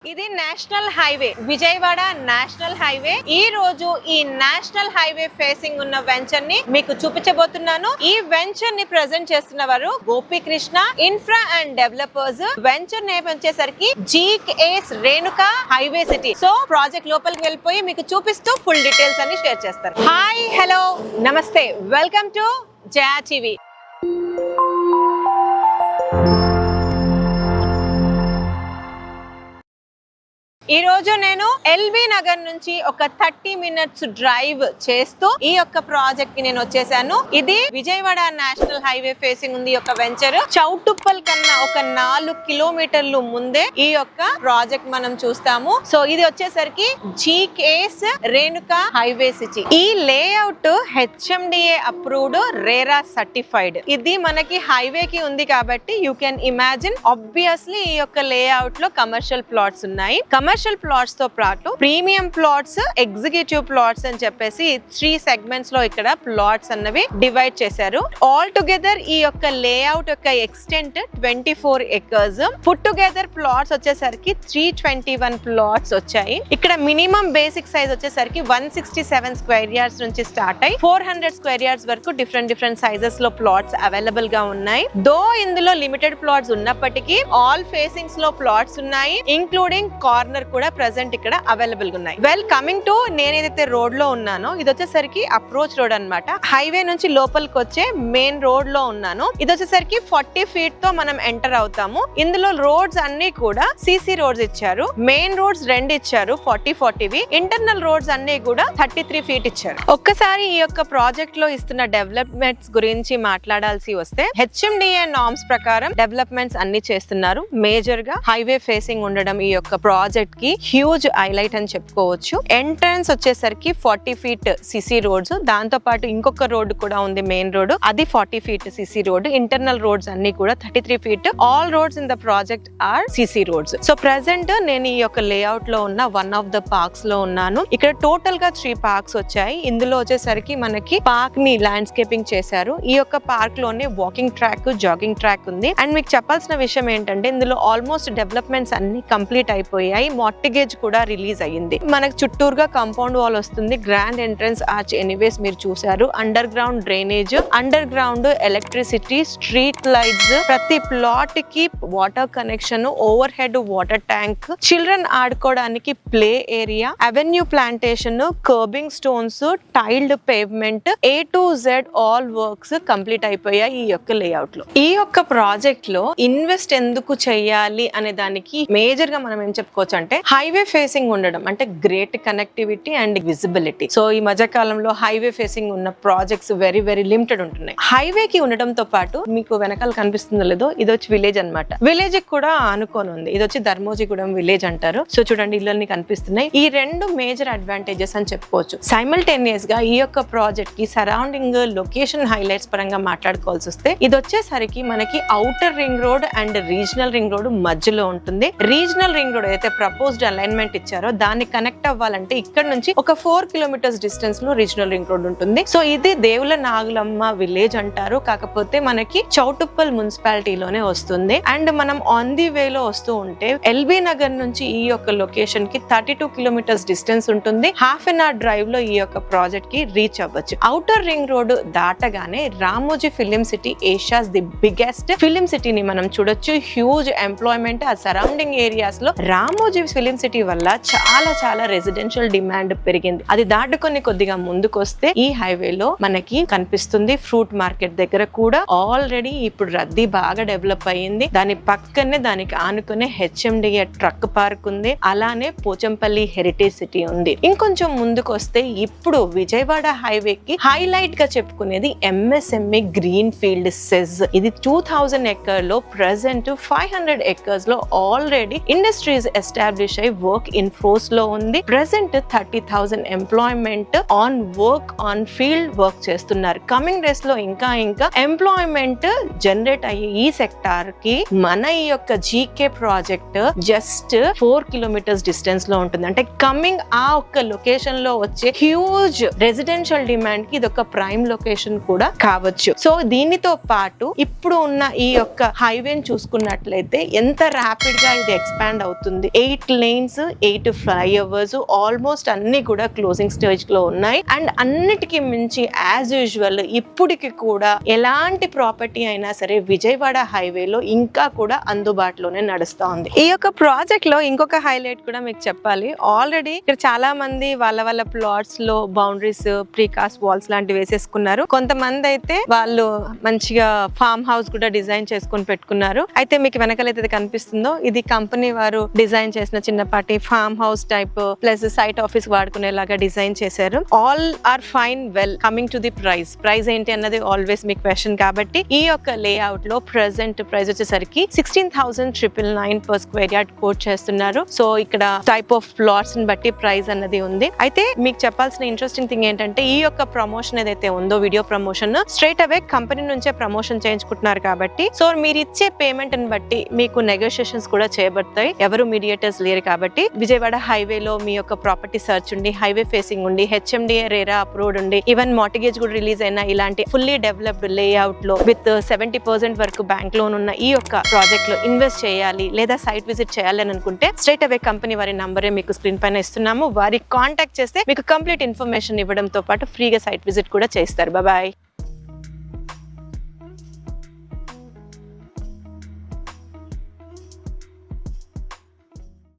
ఇది national highway, Vijayawada national highway. ఈ రోజు ఈ నేషనల్ హైవే ఫేసింగ్ ఉన్న వెంచర్ ని మీకు చూపించబోతున్నాను. ఈ వెంచర్ ని ప్రెజెంట్ చేస్తున్న వారు Gopikrishna infra and developers. Venture name వచ్చేసరికి GKS Renuka highway city. So project లోపలికి వెళ్ళిపోయి మీకు చూపిస్తూ ఫుల్ డీటెయిల్స్ అన్ని షేర్ చేస్తారు. Hi, hello, namaste, welcome to Jaya TV. ఈ రోజు నేను ఎల్బీ నగర్ నుంచి ఒక 30 minutes డ్రైవ్ చేస్తూ ఈ యొక్క ప్రాజెక్ట్ కి నేను వచ్చేసాను. ఇది విజయవాడ నేషనల్ హైవే ఫేసింగ్ ఉంది యొక్క వెంచర్. చౌటుప్పల్ కన్నా ఒక 4 కిలోమీటర్లు ముందే ఈ యొక్క ప్రాజెక్ట్ మనం చూస్తాము. సో ఇది వచ్చేసరికి జీకేఎస్ రేణుకా హైవే సిటీ. ఈ layout HMDA approved, RERA certified. ఇది మనకి హైవే కి ఉంది కాబట్టి యూ కెన్ ఇమాజిన్ ఆబ్వియస్లీ ఈ యొక్క లేఅవుట్ లో కమర్షియల్ ప్లాట్స్ ఉన్నాయి. కమర్షియల్ ప్లాట్స్ తో పాటు ప్రీమియం ప్లాట్స్, ఎగ్జిక్యూటివ్ ప్లాట్స్ అని చెప్పేసి 3 segments లో ఇక్కడ ప్లాట్స్ అన్నవి డివైడ్ చేశారు. ఆల్ టుగెదర్ ఈ యొక్క లేఅవుట్ యొక్క extent 24 acres. Put together plots వచ్చేసరికి 321 ప్లాట్స్ వచ్చాయి. ఇక్కడ మినిమం బేసిక్ సైజ్ వచ్చేసరికి 167 square yards నుంచి స్టార్ట్ అయ్యి 400 square yards వరకు డిఫరెంట్ సైజెస్ లో ప్లాట్స్ అవైలబుల్ గా ఉన్నాయి. దో ఇందులో లిమిటెడ్ ప్లాట్స్ ఉన్నప్పటికీ ఆల్ ఫేసింగ్స్ లో ప్లాట్స్ ఉన్నాయి, ఇంక్లూడింగ్ కార్నర్ కూడా ప్రెసెంట్ ఇక్కడ అవైలబుల్ గా ఉన్నాయి. వెల్, కమింగ్ టు నేను ఏదైతే రోడ్ లో ఉన్నానో ఇది వచ్చేసరికి అప్రోచ్ రోడ్ అన్నమాట. హైవే నుంచి లోపలికి వచ్చే మెయిన్ రోడ్ లో ఉన్నాను. ఇది వచ్చేసరికి 40 feet తో మనం ఎంటర్ అవుతాము. ఇందులో రోడ్స్ అన్ని కూడా సిసి రోడ్స్ ఇచ్చారు. మెయిన్ రోడ్స్ 2 ఇచ్చారు, 40-40వి. ఇంటర్నల్ రోడ్స్ అన్ని కూడా 33 feet ఇచ్చారు. ఒక్కసారి ఈ యొక్క ప్రాజెక్ట్ లో ఇస్తున్న డెవలప్మెంట్స్ గురించి మాట్లాడాల్సి వస్తే హెచ్ఎండిఏ నార్మ్స్ ప్రకారం డెవలప్మెంట్స్ అన్ని చేస్తున్నారు. మేజర్ గా హైవే ఫేసింగ్ ఉండడం ఈ యొక్క ప్రాజెక్ట్ కి హ్యూజ్ హైలైట్ అని చెప్పుకోవచ్చు. ఎంట్రన్స్ వచ్చేసరికి 40 feet సిసి రోడ్స్, దాంతో పాటు ఇంకొక రోడ్ కూడా ఉంది మెయిన్ రోడ్, అది 40 feet CC road. Internal roads అన్ని కూడా 33 feet. All roads in the project are CC roads. So present నేను ఈ యొక్క లేఅవుట్ లో ఉన్న వన్ ఆఫ్ ద పార్క్స్ లో ఉన్నాను. ఇక్కడ టోటల్ గా 3 parks వచ్చాయి. ఇందులో వచ్చేసరికి మనకి పార్క్ ని ల్యాండ్స్కేపింగ్ చేశారు. ఈ యొక్క పార్క్ లోనే వాకింగ్ ట్రాక్, జాగింగ్ ట్రాక్ ఉంది. అండ్ మీకు చెప్పాల్సిన విషయం ఏంటంటే ఇందులో ఆల్మోస్ట్ డెవలప్మెంట్స్ అన్ని కంప్లీట్ అయిపోయాయి. మార్టిగేజ్ కూడా రిలీజ్ అయ్యింది. మనకు చుట్టూరుగా కాంపౌండ్ వాల్ వస్తుంది. గ్రాండ్ ఎంట్రన్స్ ఆర్చ్ ఎనీవేస్ మీరు చూసారు. Underground drainage, underground electricity, street lights, ప్రతి ప్లాట్ కి water connection, overhead water tank, children ఆడుకోవడానికి play area, avenue plantation, curbing stones, tiled pavement, A to Z all works complete అయిపోయాయి ఈ యొక్క layout లో. ఈ యొక్క project లో ఇన్వెస్ట్ ఎందుకు చేయాలి అనే దానికి మేజర్ గా మనం ఏం చెప్పుకోవచ్చు అంటే హైవే ఫేసింగ్ ఉండడం, అంటే great connectivity and visibility. So ఈ మధ్య కాలంలో హైవే ఫేసింగ్ ఉన్న ప్రాజెక్ట్స్ వెరీ లిమిటెడ్ ఉంటున్నాయి. హైవే కి ఉండడంతో పాటు మీకు వెనకాల కనిపిస్తుందో లేదో ఇది వచ్చి విలేజ్ అన్నమాట. విలేజ్ కూడా ఆనుకొని ఉంది. ఇది వచ్చి ధర్మోజిగూడెం విలేజ్ అంటారు. సో చూడండి ఇళ్ళని కనిపిస్తున్నాయి. ఈ 2 మేజర్ అడ్వాంటేజెస్ అని చెప్పుకోవచ్చు. సైమల్టేనియస్ గా ఈ యొక్క ప్రాజెక్ట్ కి సరౌండింగ్ లొకేషన్ హైలైట్స్ పరంగా మాట్లాడుకోవాల్సి వస్తే ఇది వచ్చేసరికి మనకి outer ring road and regional ring road మధ్యలో ఉంటుంది. రీజనల్ రింగ్ రోడ్ అయితే ప్రపోజ్డ్ అలైన్మెంట్ ఇచ్చారో దాన్ని కనెక్ట్ అవ్వాలంటే ఇక్కడ నుంచి ఒక 4 kilometers డిస్టెన్స్ లో రీజనల్ రింగ్ రోడ్ ఉంటుంది. సో ఇది దేవుల నాగులమ్మ విలేజ్ అంటారు. కాకపోతే మనకి చౌటుప్పల్ మున్సిపాలిటీలోనే వస్తుంది. అండ్ మనం ఆన్ ది వే లో వస్తూ ఉంటే ఎల్బీ నగర్ నుంచి ఈ యొక్క లొకేషన్ కి 32 kilometers డిస్టెన్స్ ఉంటుంది. హాఫ్ అన్ అవర్ డ్రైవ్ లో ఈ యొక్క ప్రాజెక్ట్ కి రీచ్ అవ్వచ్చు. ఔటర్ రింగ్ రోడ్ దాటగానే Ramoji film city, Asia's the biggest film సిటీని మనం చూడొచ్చు. హ్యూజ్ ఎంప్లాయ్మెంట్ ఆ సరౌండింగ్ ఏరియాస్ లో రామోజీ ఫిలిం సిటీ వల్ల చాలా రెసిడెన్షియల్ డిమాండ్ పెరిగింది. అది దాటుకొని కొద్దిగా ముందుకు వస్తే ఈ హైవేలో మనకి కనిపిస్తుంది ఫ్రూట్ మార్కెట్ దగ్గర కూడా ఆల్రెడీ ఇప్పుడు రద్దీ బాగా డెవలప్ అయ్యింది. దాని పక్కనే దానికి ఆనుకునే హెచ్ఎండిఏ ట్రక్ పార్క్ ఉంది. అలానే పోచంపల్లి హెరిటేజ్ సిటీ ఉంది. ఇంకొంచెం ముందుకు వస్తే ఇప్పుడు విజయవాడ హైవే కి హైలైట్ గా చెప్పుకునేది ఎంఎస్ఎంఈ గ్రీన్ ఫీల్డ్ సెజ్. ఇది 2000 acres లో ప్రెసెంట్ 500 acres లో ఆల్రెడీ ఇండస్ట్రీస్ ఎస్టాబ్లిష్ అయి వర్క్ ఇన్ ఫోర్స్ లో ఉంది. Present 30,000 employment on work on field work చేస్తున్నారు. కమింగ్ డేస్ లో ఇంకా ఎంప్లాయ్మెంట్ జనరేట్ అయ్యే ఈ సెక్టార్ కి మన ఈ యొక్క GK project just 4 kilometers distance లో ఉంటుంది. అంటే కమింగ్ ఆ ఒక్క లొకేషన్ లో వచ్చే హ్యూజ్ రెసిడెన్షియల్ డిమాండ్ కి ఇది ఒక ప్రైమ్ లొకేషన్ కూడా కావచ్చు. సో దీనితో పాటు ఇప్పుడు ఉన్న ఈ యొక్క హైవేని చూసుకున్నట్లయితే ఎంత ర్యాపిడ్ గా ఇది ఎక్స్పాండ్ అవుతుంది. 8 6 lanes, 8 flyovers, ఆల్మోస్ట్ అన్ని కూడా క్లోజింగ్ స్టేజ్ లో ఉన్నాయి. అండ్ అన్నిటికీ మించి యాజ్ యూజువల్ ఇప్పటికి కూడా ఎలాంటి ప్రాపర్టీ అయినా సరే విజయవాడ హైవేలో ఇంకా కూడా అందుబాటులోనే నడుస్తా ఉంది. ఈ యొక్క ప్రాజెక్ట్ లో ఇంకొక హైలైట్ కూడా మీకు చెప్పాలి. ఆల్రెడీ ఇక్కడ చాలా మంది వాళ్ళ ప్లాట్స్ లో బౌండరీస్ ప్రీకాస్ట్ వాల్స్ లాంటివి వేసేసుకున్నారు. కొంతమంది అయితే వాళ్ళు మంచిగా ఫామ్ హౌస్ కూడా డిజైన్ చేసుకుని పెట్టుకున్నారు. అయితే మీకు వెనకాలైతే కనిపిస్తుందో ఇది కంపెనీ వారు డిజైన్ చేసిన చిన్నపాటి farm house type plus site office వాడుకునేలాగా డిజైన్ చేశారు. All are fine well coming to the price ఏంటి అన్నది ఆల్వేస్ మీ క్వశ్చన్ కాబట్టి ఈ యొక్క లేఅవుట్ లో ప్రెసెంట్ ప్రైస్ వచ్చేసరికి 16,999 per square yard కోట్ చేస్తున్నారు. సో ఇక్కడ టైప్ ఆఫ్ ప్లాట్స్ ని బట్టి ప్రైస్ అన్నది ఉంది. అయితే మీకు చెప్పాల్సిన ఇంట్రెస్టింగ్ థింగ్ ఏంటంటే ఈ యొక్క ప్రమోషన్ ఏదైతే ఉందో వీడియో ప్రమోషన్ స్ట్రైట్ అవే కంపెనీ నుంచే ప్రమోషన్ చేయించుకుంటున్నారు కాబట్టి సో మీరు ఇచ్చే పేమెంట్ ని బట్టి మీకు నెగోషియేషన్స్ కూడా చేయబడతాయి. ఎవరు మీడియేటర్స్ లేరు కాబట్టి విజయవాడ హైవేలో మీ యొక్క ప్రాపర్టీ సర్చ్ ఉండి హైవే ఫేసింగ్ ఉండి HMDA రేరా అప్రూవ్డ్ ఉండి ఈవెన్ మార్టిగేజ్ కూడా రిలీజ్ అయిన ఇలాంటి ఫుల్లీ డెవలప్డ్ లేఅవుట్ లో విత్ 70% వరకు బ్యాంక్ లోన్ ఉన్న ఈ యొక్క ప్రాజెక్ట్ లో ఇన్వెస్ట్ చేయాలి లేదా సైట్ విజిట్ చేయాలి అని అనుకుంటే స్ట్రైట్ అవే కంపెనీ వారి నంబరే మీకు స్క్రీన్ పైన ఇస్తున్నాము. వారికి కాంటాక్ట్ చేస్తే మీకు కంప్లీట్ ఇన్ఫర్మేషన్ ఇవ్వడంతో పాటు ఫ్రీగా సైట్ విజిట్ కూడా చేస్తారు. బాయ్.